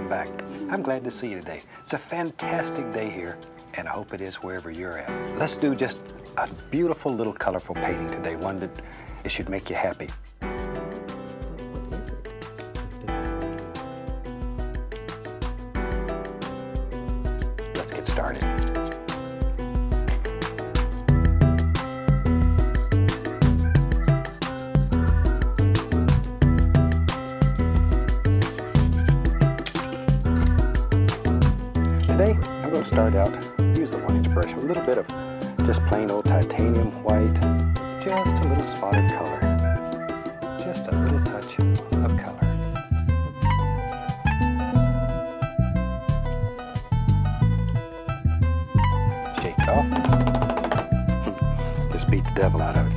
welcome back. I'm glad to see you today. It's a fantastic day here, and I hope it is wherever you're at. Let's do just a beautiful little colorful painting today, one that it should make you happy. What is it? Let's get started. Today, I'm going to start out, use the 1-inch brush, with a little bit of just plain old titanium white, just a little spot of color, just a little touch of color. Shake it off, just beat the devil out of it.